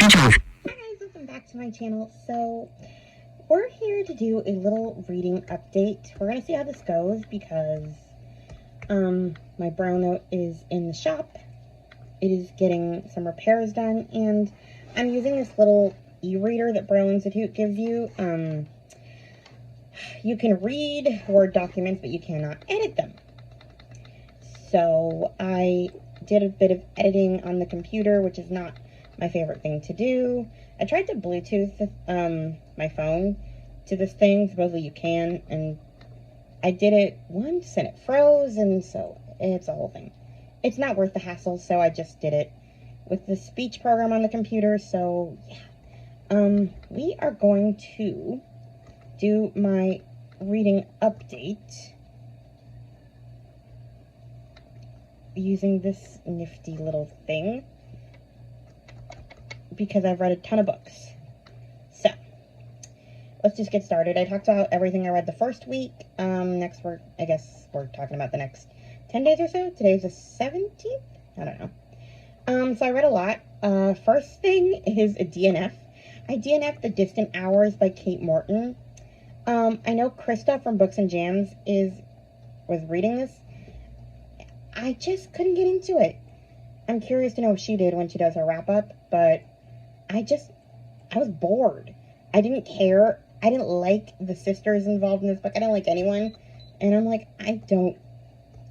Hi guys, welcome back to my channel. So, we're here to do a little reading update. We're going to see how this goes because, my Braille note is in the shop. It is getting some repairs done, and I'm using this little e-reader that Braille Institute gives you. You can read Word documents, but you cannot edit them. So, I did a bit of editing on the computer, which is not my favorite thing to do. I tried to Bluetooth my phone to this thing. Supposedly you can, and I did it once and it froze, and so it's a whole thing. It's not worth the hassle, so I just did it with the speech program on the computer. So yeah, we are going to do my reading update using this nifty little thing, because I've read a ton of books. So, let's just get started. I talked about everything I read the first week. Next I guess we're talking about the next 10 days or so. Today's the 17th? I don't know. So I read a lot. First thing is a DNF. I DNF'd The Distant Hours by Kate Morton. I know Krista from Books and Jams was reading this. I just couldn't get into it. I'm curious to know if she did when she does her wrap-up, but I was bored. I didn't care. I didn't like the sisters involved in this book. I don't like anyone. And I'm like, I'm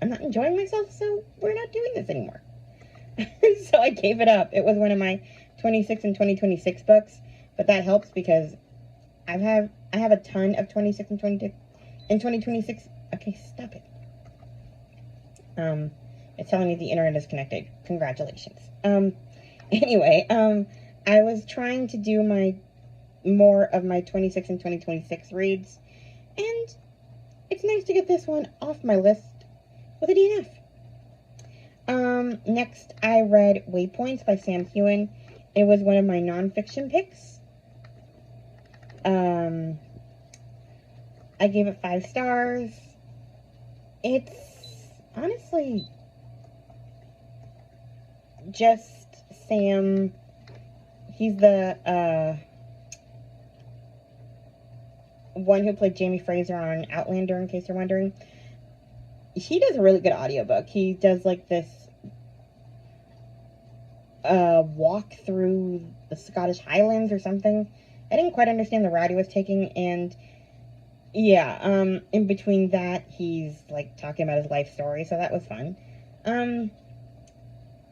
not enjoying myself, so we're not doing this anymore. So I gave it up. It was one of my 26 and 2026 books, but that helps because I have a ton of 26 and 2026. Okay, stop it. It's telling me the internet is connected. Congratulations. Anyway, I was trying to do more of my 26 and 2026 reads, and it's nice to get this one off my list with a DNF. Next I read Waypoints by Sam Heughan. It was one of my nonfiction picks. I gave it 5 stars. It's honestly just Sam. He's the one who played Jamie Fraser on Outlander, in case you're wondering. He does a really good audiobook. He does like this walk through the Scottish Highlands or something. I didn't quite understand the route he was taking, and yeah, in between that, he's like talking about his life story, so that was fun. I'm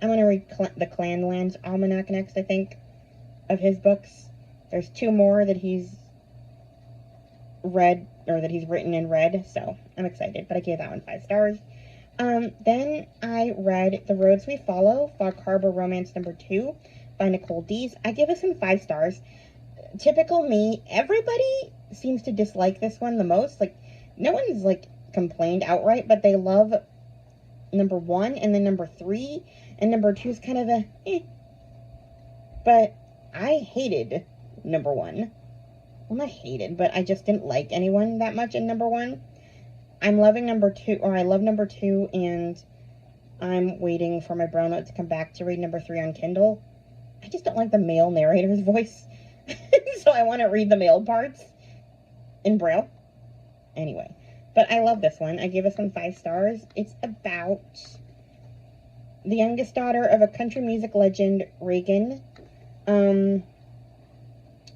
gonna read the Clanlands Almanac next, I think, of his books. There's 2 more that he's read, or that he's written and read, so I'm excited, but I gave that one 5 stars. Then I read The Roads We Follow, Fog Harbor Romance number 2 by Nicole Dees. I give this one 5 stars. Typical me, everybody seems to dislike this one the most. Like, no one's, like, complained outright, but they love number 1 and then number 3, and number 2 is kind of a eh. But I hated number 1. Well, not hated, but I just didn't like anyone that much in number 1. I'm loving number 2, or I love number 2, and I'm waiting for my Braille note to come back to read number 3 on Kindle. I just don't like the male narrator's voice. So I want to read the male parts in Braille. Anyway, but I love this one. I give this one 5 stars. It's about the youngest daughter of a country music legend, Reagan.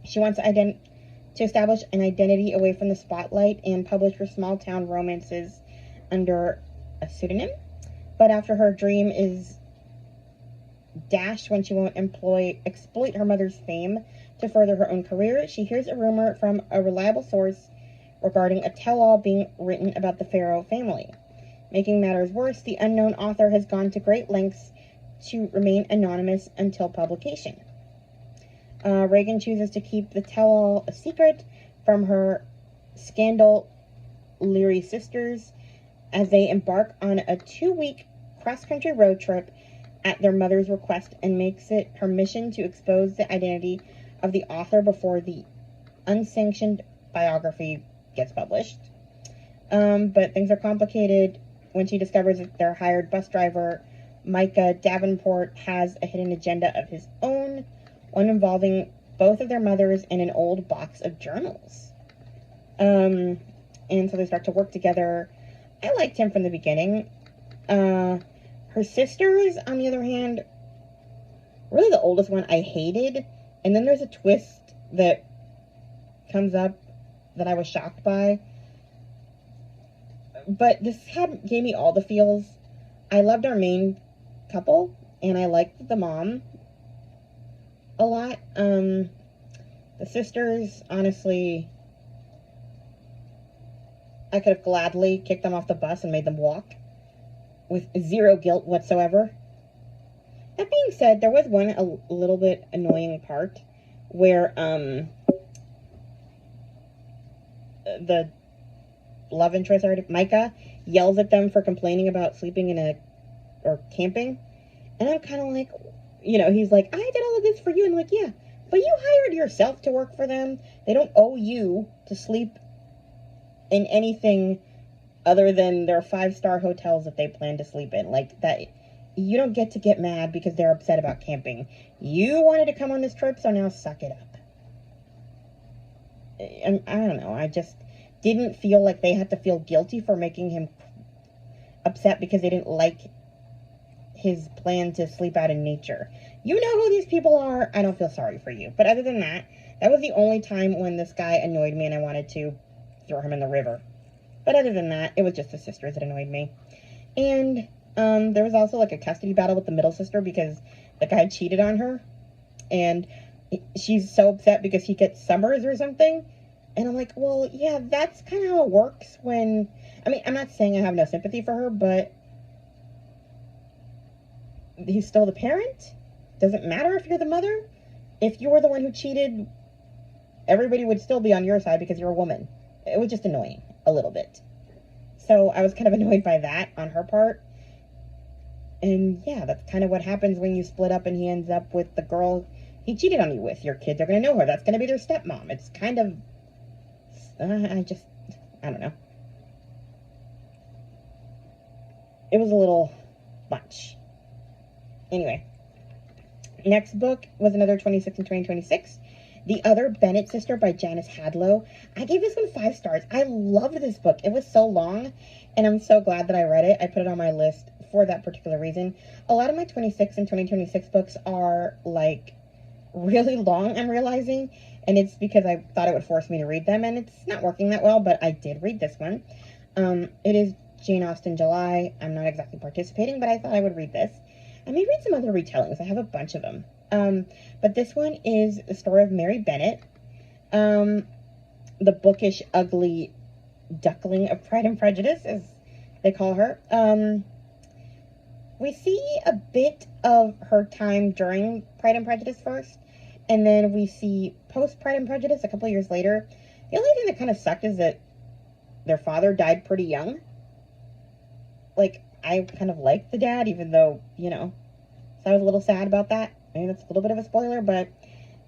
She wants to establish an identity away from the spotlight and publish her small town romances under a pseudonym. But after her dream is dashed when she won't exploit her mother's fame to further her own career, she hears a rumor from a reliable source regarding a tell-all being written about the Farrow family. Making matters worse, the unknown author has gone to great lengths to remain anonymous until publication. Reagan chooses to keep the tell-all a secret from her scandal-leery sisters as they embark on a 2-week cross-country road trip at their mother's request, and makes it her mission to expose the identity of the author before the unsanctioned biography gets published. But things are complicated when she discovers that their hired bus driver, Micah Davenport, has a hidden agenda of his own, one involving both of their mothers and an old box of journals. And so they start to work together. I liked him from the beginning. Her sisters, on the other hand, really the oldest one I hated. And then there's a twist that comes up that I was shocked by. But this gave me all the feels. I loved our main couple, and I liked the mom a lot. The sisters, honestly, I could have gladly kicked them off the bus and made them walk with zero guilt whatsoever. That being said, there was one a little bit annoying part where the love interest, Micah, yells at them for complaining about sleeping or camping. And I'm kind of like, he's like, I did all of this for you. And I'm like, yeah, but you hired yourself to work for them. They don't owe you to sleep in anything other than their 5-star hotels that they plan to sleep in. Like, that, you don't get to get mad because they're upset about camping. You wanted to come on this trip, so now suck it up. And I don't know, I just didn't feel like they had to feel guilty for making him upset because they didn't like his plan to sleep out in nature. You know who these people are. I don't feel sorry for you. But other than that, that was the only time when this guy annoyed me and I wanted to throw him in the river. But other than that, it was just the sisters that annoyed me. And there was also like a custody battle with the middle sister because the guy cheated on her. And she's so upset because he gets summers or something. And I'm like, well, yeah, that's kind of how it works when... I mean, I'm not saying I have no sympathy for her, but he's still the parent. Doesn't matter if you're the mother. If you were the one who cheated, everybody would still be on your side because you're a woman. It was just annoying, a little bit. So I was kind of annoyed by that on her part. And yeah, that's kind of what happens when you split up and he ends up with the girl he cheated on you with. Your kids are going to know her. That's going to be their stepmom. It's kind of... I don't know. It was a little much. Anyway. Next book was another 26 and 2026. The Other Bennett Sister by Janice Hadlow. I gave this one 5 stars. I loved this book. It was so long, and I'm so glad that I read it. I put it on my list for that particular reason. A lot of my 26 and 2026 books are, like, really long, I'm realizing, and it's because I thought it would force me to read them, and it's not working that well, but I did read this one. It is Jane Austen July. I'm not exactly participating, but I thought I would read this. I may read some other retellings. I have a bunch of them. But this one is the story of Mary Bennet, the bookish, ugly duckling of Pride and Prejudice, as they call her. We see a bit of her time during Pride and Prejudice first, and then we see post Pride and Prejudice a couple years later. The only thing that kind of sucked is that their father died pretty young. Like, I kind of liked the dad, even though, so I was a little sad about that. I mean, that's a little bit of a spoiler, but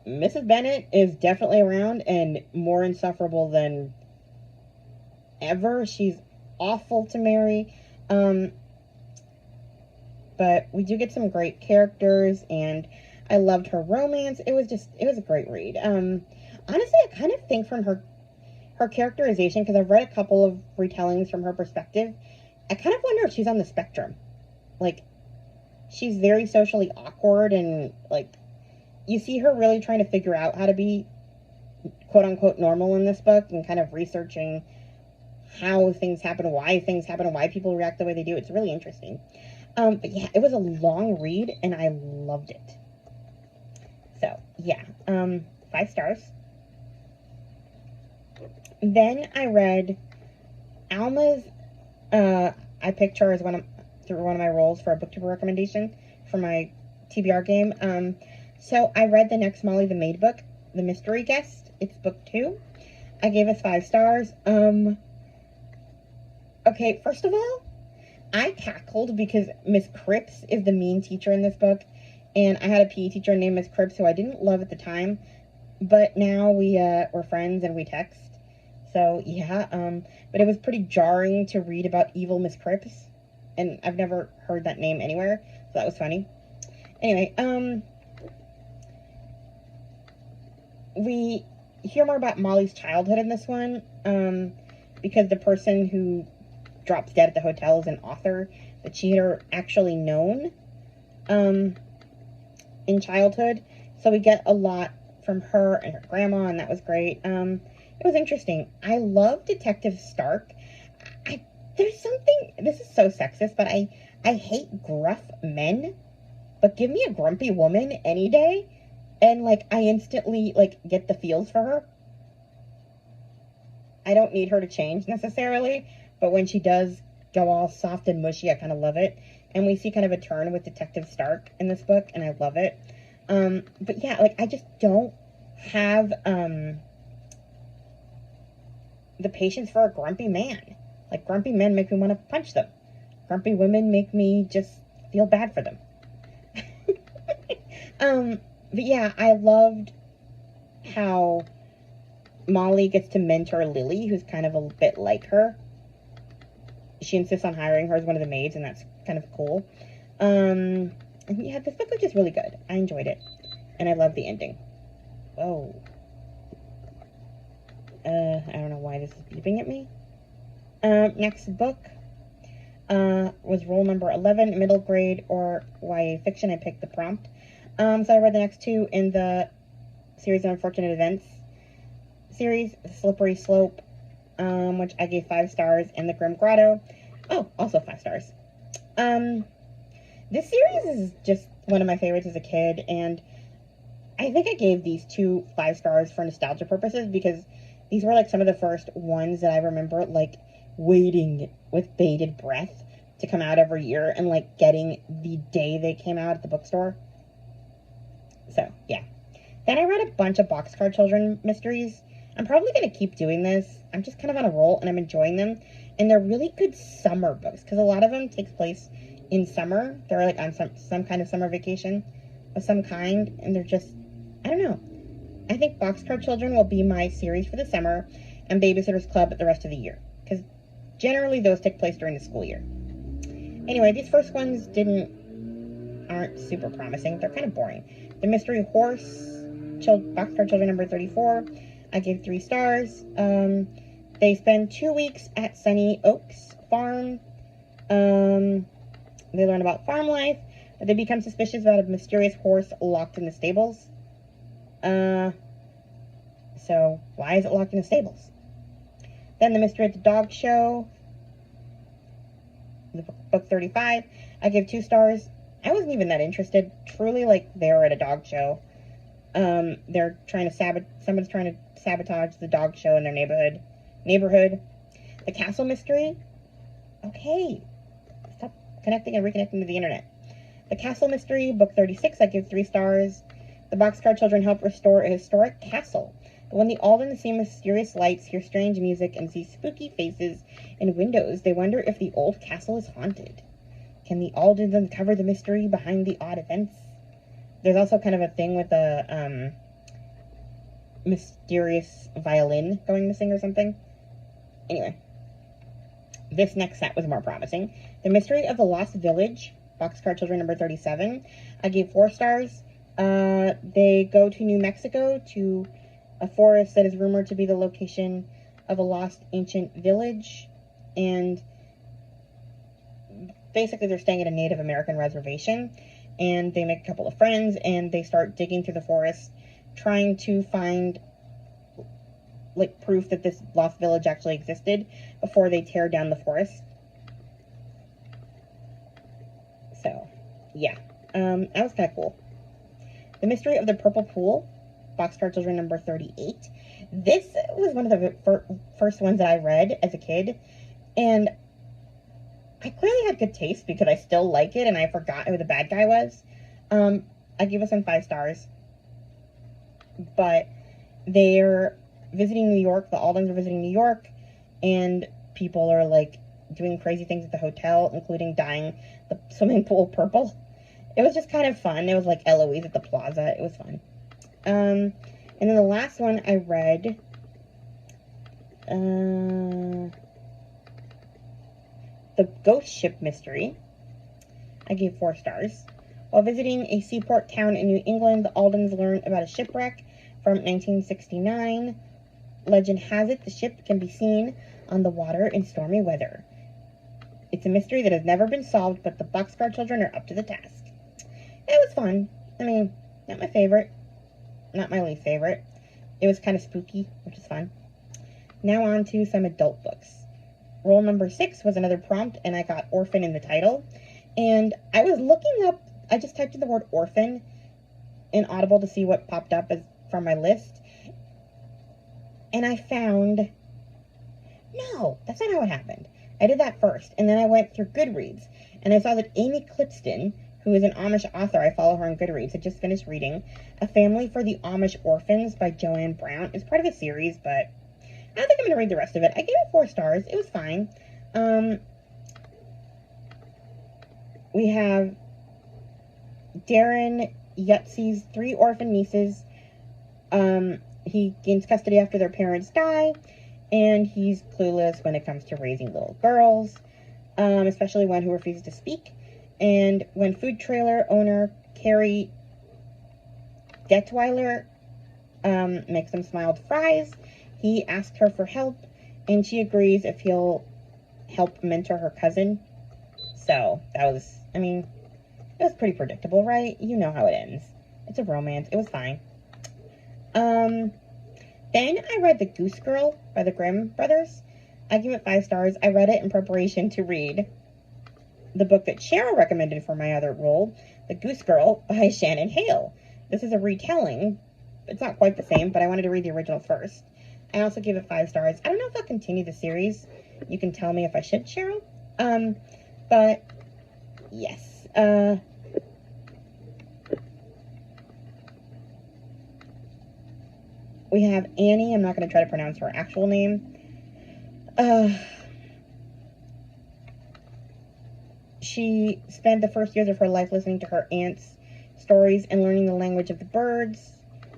Mrs. Bennet is definitely around and more insufferable than ever. She's awful to Mary. But we do get some great characters, and I loved her romance. It was a great read. Honestly, I kind of think from her characterization, because I've read a couple of retellings from her perspective, I kind of wonder if she's on the spectrum. Like, she's very socially awkward, and, like, you see her really trying to figure out how to be quote-unquote normal in this book and kind of researching how things happen, why things happen, and why people react the way they do. It's really interesting. But yeah, it was a long read, and I loved it. So, yeah, 5 stars. Then I read Alma's, I picked her as through one of my roles for a booktuber recommendation for my TBR game. So I read the next Molly the Maid book, The Mystery Guest. It's book 2. I gave it 5 stars. Okay, first of all, I cackled because Miss Cripps is the mean teacher in this book, and I had a PE teacher named Miss Cripps who I didn't love at the time, but now we're friends and we text. So yeah, but it was pretty jarring to read about evil Miss Cripps, and I've never heard that name anywhere, so that was funny. Anyway, we hear more about Molly's childhood in this one, because the person who drops dead at the hotel is an author that she had actually known in childhood. So we get a lot from her and her grandma, and that was great. It was interesting. I love Detective Stark. There's something, this is so sexist, but I hate gruff men, but give me a grumpy woman any day, and, like, I instantly, like, get the feels for her. I don't need her to change necessarily, but when she does go all soft and mushy, I kind of love it. And we see kind of a turn with Detective Stark in this book, and I love it. But yeah, like, I just don't have the patience for a grumpy man. Like, grumpy men make me want to punch them. Grumpy women make me just feel bad for them. But yeah, I loved how Molly gets to mentor Lily, who's kind of a bit like her. She insists on hiring her as one of the maids, and that's kind of cool. And yeah, this book was just really good. I enjoyed it. And I love the ending. Whoa. I don't know why this is beeping at me. Next book was rule number 11, middle grade or YA fiction. I picked the prompt. So I read the next two in the series of Unfortunate Events series, Slippery Slope, which I gave 5 stars, and The Grim Grotto. Oh, also 5 stars. This series is just one of my favorites as a kid, and I think I gave these 2 5 stars for nostalgia purposes, because these were, like, some of the first ones that I remember, like, waiting with bated breath to come out every year, and, like, getting the day they came out at the bookstore. So, yeah. Then I read a bunch of Boxcar Children mysteries. I'm probably going to keep doing this. I'm just kind of on a roll, and I'm enjoying them. And they're really good summer books, because a lot of them takes place in summer. They're, like, on some kind of summer vacation of some kind, and they're just, I don't know. I think Boxcar Children will be my series for the summer, and Babysitter's Club the rest of the year, because generally those take place during the school year. Anyway, these first ones aren't super promising. They're kind of boring. The Mystery Horse, Boxcar Children number 34, I gave 3 stars. They spend 2 weeks at Sunny Oaks Farm. They learn about farm life, but they become suspicious about a mysterious horse locked in the stables. So why is it locked in the stables? Then The Mystery at the Dog Show, book 35, I gave 2 stars. I wasn't even that interested. Truly, like, they were at a dog show. They're trying to someone's trying to sabotage the dog show in their neighborhood. The Castle Mystery. Okay. Stop connecting and reconnecting to the internet. The Castle Mystery, book 36, I give 3 stars. The Boxcar Children help restore a historic castle. But when the Aldens see mysterious lights, hear strange music, and see spooky faces in windows, they wonder if the old castle is haunted. Can the Aldens uncover the mystery behind the odd events? There's also kind of a thing with a mysterious violin going missing or something. Anyway, this next set was more promising. The Mystery of the Lost Village, Boxcar Children number 37. I gave 4 stars. They go to New Mexico to a forest that is rumored to be the location of a lost ancient village, and basically they're staying at a Native American reservation, and they make a couple of friends, and they start digging through the forest, trying to find, like, proof that this lost village actually existed before they tear down the forest. So, yeah. That was kind of cool. The Mystery of the Purple Pool, Boxcar Children number 38. This was one of the first ones that I read as a kid, and I clearly had good taste because I still like it, and I forgot who the bad guy was. I gave this one 5 stars. But they're visiting New York, the Aldens are visiting New York, and people are, like, doing crazy things at the hotel, including dyeing the swimming pool purple. It was just kind of fun. It was like Eloise at the Plaza. It was fun. And then the last one I read, The Ghost Ship Mystery. I gave 4 stars. While visiting a seaport town in New England, the Aldens learn about a shipwreck from 1969. Legend has it the ship can be seen on the water in stormy weather. It's a mystery that has never been solved, but the Boxcar Children are up to the task. It was fun. I mean, not my favorite. Not my least favorite. It was kind of spooky, which is fun. Now on to some adult books. Roll number 6 was another prompt, and I got orphan in the title. And I was looking up, I just typed in the word orphan in Audible to see what popped up as from my list. And I found, no, that's not how it happened. I did that first, and then I went through Goodreads, and I saw that Amy Clipston, who is an Amish author, I follow her on Goodreads, had just finished reading A Family for the Amish Orphans by Joanne Brown. It's part of a series, but I don't think I'm going to read the rest of it. I gave it 4 stars. It was fine. We have Darren Yutzy's 3 orphan nieces. He gains custody after their parents die, and he's clueless when it comes to raising little girls, especially one who refuses to speak. And when food trailer owner Carrie Detweiler makes them smiled fries, he asks her for help, and she agrees if he'll help mentor her cousin. So, that was, I mean, it was pretty predictable, right? You know how it ends. It's a romance. It was fine. Then I read The Goose Girl by the Grimm brothers. I give it 5 stars. I read it in preparation to read the book that Cheryl recommended for my other role, The Goose Girl by Shannon Hale. This is a retelling. It's not quite the same, but I wanted to read the original first. I also give it 5 stars. I don't know if I'll continue the series. You can tell me if I should, Cheryl. But, yes. We have Annie. I'm not going to try to pronounce her actual name. She spent the first years of her life listening to her aunt's stories and learning the language of the birds,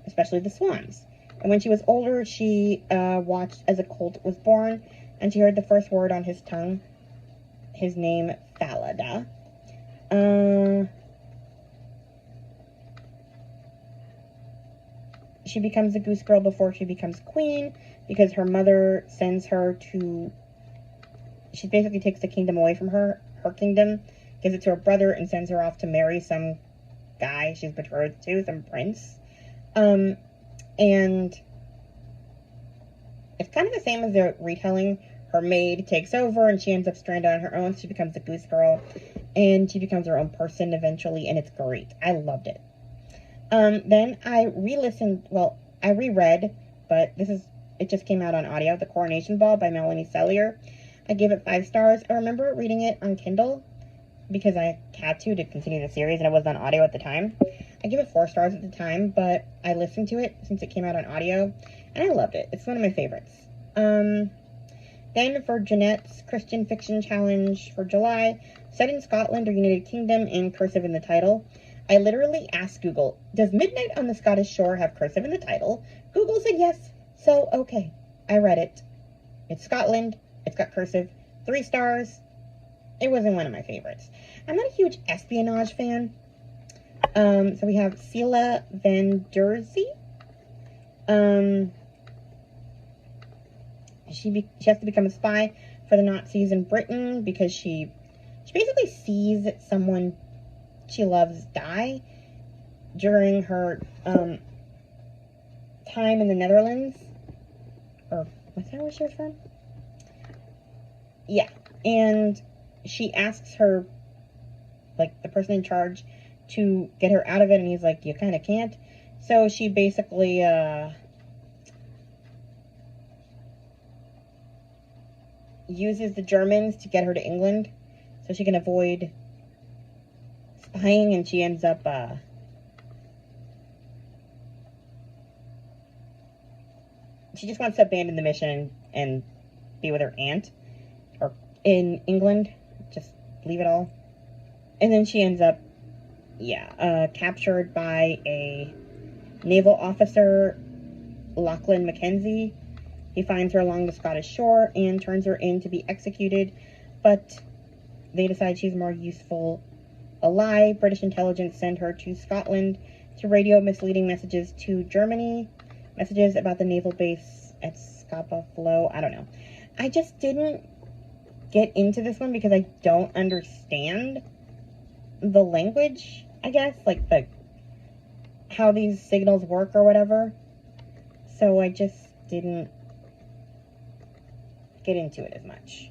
especially the swans. And when she was older, she watched as a colt was born, and she heard the first word on his tongue, his name, Falada. She becomes a goose girl before she becomes queen, because her mother sends her to, she basically takes the kingdom away from her kingdom, gives it to her brother, and sends her off to marry some guy she's betrothed to, some prince. And it's kind of the same as the retelling. Her maid takes over, and she ends up stranded on her own. She becomes a goose girl, and she becomes her own person eventually, and it's great. I loved it. Then I I reread, but it just came out on audio, The Coronation Ball by Melanie Sellier. I gave it 5 stars. I remember reading it on Kindle because I had to continue the series, and it was on audio at the time. I gave it 4 stars at the time, but I listened to it since it came out on audio, and I loved it. It's one of my favorites. Then for Jeanette's Christian Fiction Challenge for July, set in Scotland or United Kingdom and cursive in the title. I literally asked Google, does Midnight on the Scottish Shore have cursive in the title? Google said yes, so okay. I read it. It's Scotland. It's got cursive. 3 stars. It wasn't one of my favorites. I'm not a huge espionage fan. So we have Celia Van Dersey. She has to become a spy for the Nazis in Britain because she basically sees someone she loves die during her time in the Netherlands. Or was that where she was from? Yeah. And she asks her, like, the person in charge to get her out of it, and he's like, you kind of can't. So she basically uses the Germans to get her to England so she can avoid spying, and she ends up she just wants to abandon the mission and be with her aunt or in England, just leave it all. And then she ends up captured by a naval officer, Lachlan Mackenzie. He finds her along the Scottish shore and turns her in to be executed, but they decide she's more useful a lie. British intelligence sent her to Scotland to radio misleading messages to Germany. Messages about the naval base at Scapa Flow. I don't know. I just didn't get into this one because I don't understand the language, I guess. Like, how these signals work or whatever. So I just didn't get into it as much.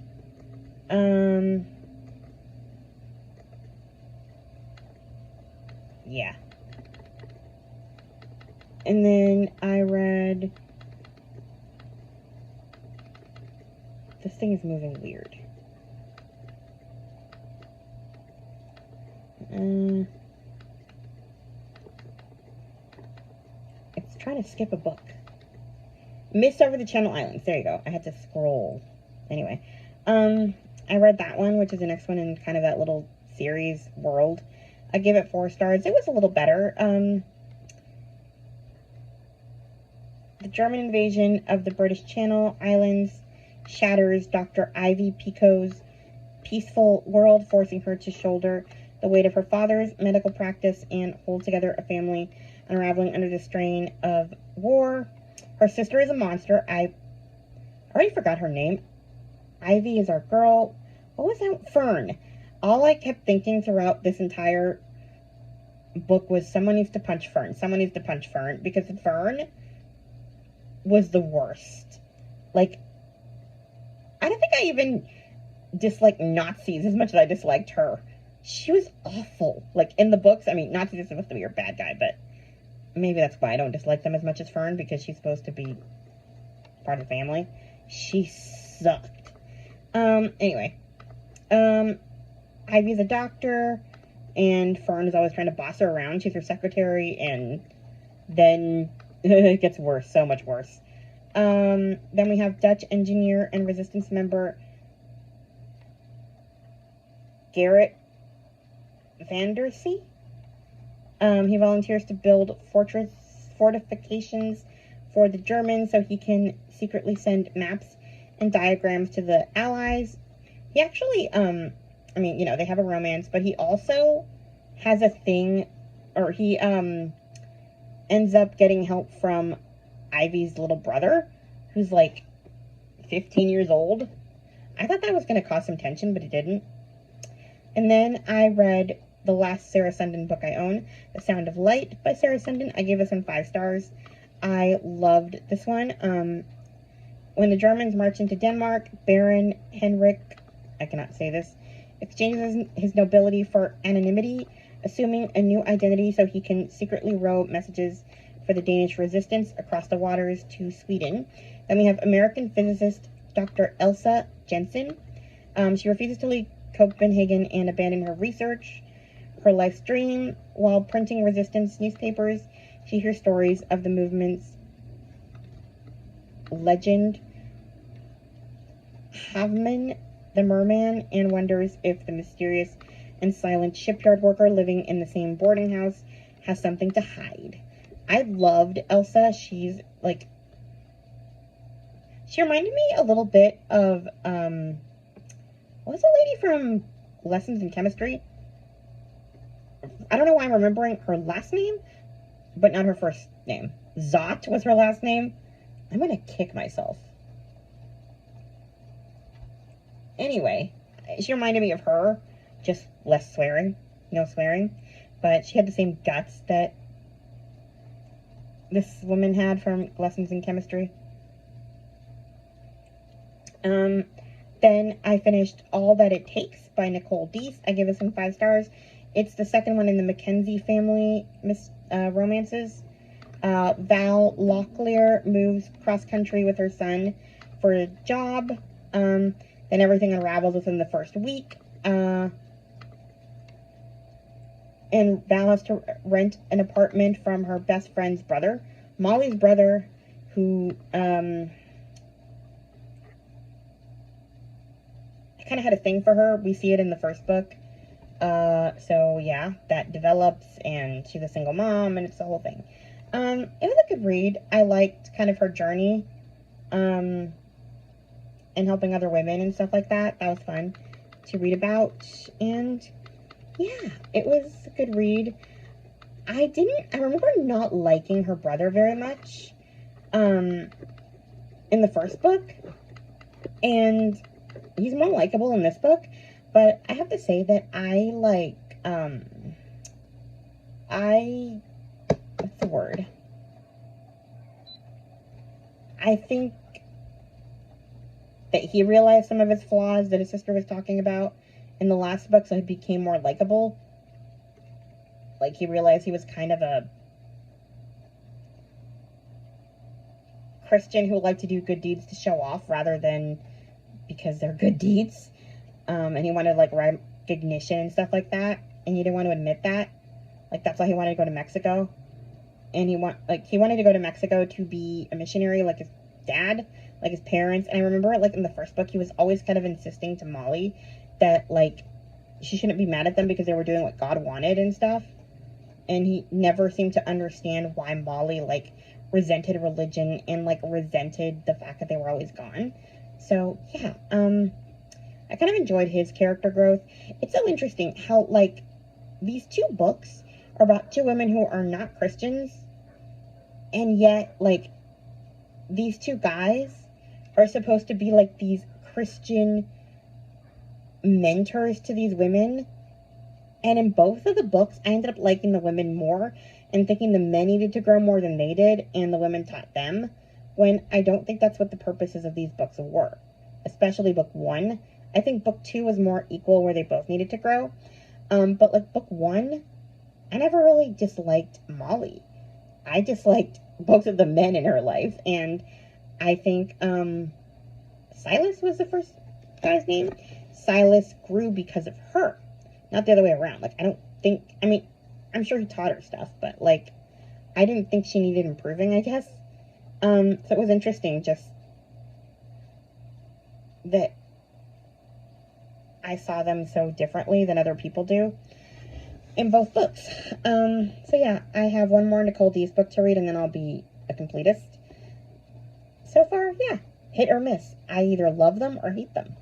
Yeah. And then I read... This thing is moving weird. It's trying to skip a book. Mist Over the Channel Islands. There you go. I had to scroll. Anyway. I read that one, which is the next one in kind of that little series world. I gave it 4 stars. It was a little better. The German invasion of the British Channel Islands shatters Dr. Ivy Pico's peaceful world, forcing her to shoulder the weight of her father's medical practice and hold together a family unraveling under the strain of war. Her sister is a monster. I already forgot her name. Ivy is our girl. What was that? Fern. All I kept thinking throughout this entire book was someone needs to punch Fern. Someone needs to punch Fern. Because Fern was the worst. Like, I don't think I even disliked Nazis as much as I disliked her. She was awful. Like, in the books, I mean, Nazis are supposed to be your bad guy, but maybe that's why I don't dislike them as much as Fern, because she's supposed to be part of the family. She sucked. Anyway. Ivy's a doctor, and Fern is always trying to boss her around. She's her secretary, and then it gets worse, so much worse. Then we have Dutch engineer and resistance member Gerrit Vandersea. He volunteers to build fortifications for the Germans so he can secretly send maps and diagrams to the Allies. He actually, I mean, you know, they have a romance, but he also has a thing, or he, ends up getting help from Ivy's little brother, who's, like, 15 years old. I thought that was going to cause some tension, but it didn't. And then I read the last Sarah Sundin book I own, The Sound of Light by Sarah Sundin. I gave this one 5 stars. I loved this one. When the Germans march into Denmark, Baron Henrik, I cannot say this, exchanges his nobility for anonymity, assuming a new identity so he can secretly row messages for the Danish resistance across the waters to Sweden. Then we have American physicist Dr. Elsa Jensen. She refuses to leave Copenhagen and abandon her research. Her life's dream. While printing resistance newspapers, she hears stories of the movement's legend, Havman the merman, and wonders if the mysterious and silent shipyard worker living in the same boarding house has something to hide. I loved Elsa. She's, like, she reminded me a little bit of, what was the lady from Lessons in Chemistry? I don't know why I'm remembering her last name, but not her first name. Zott was her last name. I'm gonna kick myself. Anyway, she reminded me of her, just less swearing, no swearing, but she had the same guts that this woman had from Lessons in Chemistry. Then I finished All That It Takes by Nicole Deese. I give this one 5 stars. It's the second one in the Mackenzie family romances. Val Locklear moves cross-country with her son for a job. Then everything unravels within the first week. And Val has to rent an apartment from her best friend's brother. Molly's brother, who, I kind of had a thing for her. We see it in the first book. So yeah, that develops, and she's a single mom, and it's the whole thing. It was a good read. I liked kind of her journey, and helping other women and stuff like that. That was fun to read about. And yeah, it was a good read. I remember not liking her brother very much, in the first book, and he's more likable in this book, but I have to say that what's the word? I think that he realized some of his flaws that his sister was talking about in the last book, so he became more likable. Like, he realized he was kind of a Christian who liked to do good deeds to show off rather than because they're good deeds. And he wanted, like, recognition and stuff like that, and he didn't want to admit that. Like, that's why he wanted to go to Mexico. And he wanted to go to Mexico to be a missionary like his dad, like his parents. And I remember, like, in the first book, he was always kind of insisting to Molly that, like, she shouldn't be mad at them because they were doing what God wanted and stuff. And he never seemed to understand why Molly, like, resented religion and, like, resented the fact that they were always gone. So, yeah, I kind of enjoyed his character growth. It's so interesting how, like, these two books are about two women who are not Christians, and yet, like, these two guys are supposed to be, like, these Christian mentors to these women. And in both of the books, I ended up liking the women more and thinking the men needed to grow more than they did, and the women taught them, when I don't think that's what the purposes of these books were. Especially book 1. I think book 2 was more equal, where they both needed to grow. But, like, book 1, I never really disliked Molly. I disliked both of the men in her life, and I think, Silas was the first guy's name. Silas grew because of her, not the other way around. Like, I'm sure he taught her stuff, but, like, I didn't think she needed improving, I guess. So it was interesting just that I saw them so differently than other people do in both books. So yeah, I have one more Nicole Dees book to read, and then I'll be a completist. So far, yeah, hit or miss. I either love them or hate them.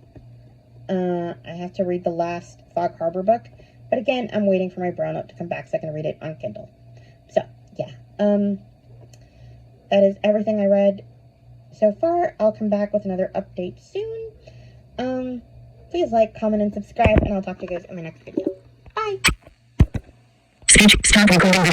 I have to read the last Fog Harbor book, but again, I'm waiting for my brown note to come back so I can read it on Kindle. So, yeah, that is everything I read so far. I'll come back with another update soon. Please like, comment, and subscribe, and I'll talk to you guys in my next video. Bye! Stop recording.